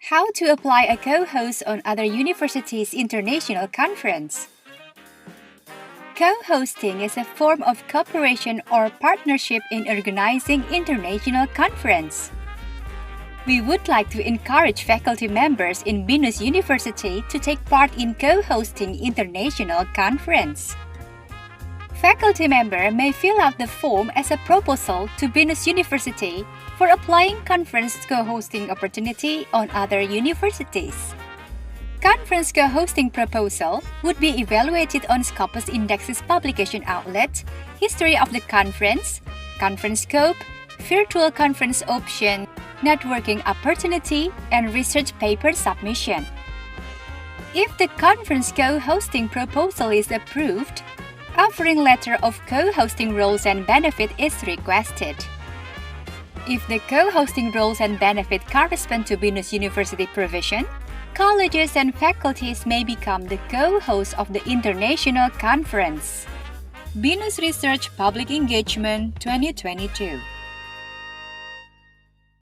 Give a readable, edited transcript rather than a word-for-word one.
How to apply a co-host on other universities' international conference. Co-hosting is a form of cooperation or partnership in organizing international conference. We would like to encourage faculty members in Binus University to take part in co-hosting international conference. Faculty member may fill out the form as a proposal to Binus University for applying conference co-hosting opportunity on other universities. Conference co-hosting proposal would be evaluated on Scopus Index's publication outlet, history of the conference scope, virtual conference option, networking opportunity, and research paper submission. If the conference co-hosting proposal is approved, offering letter of co-hosting roles and benefit is requested. If the co-hosting roles and benefit correspond to Binus University provision, colleges and faculties may become the co-host of the international conference. Binus Research Public Engagement 2022.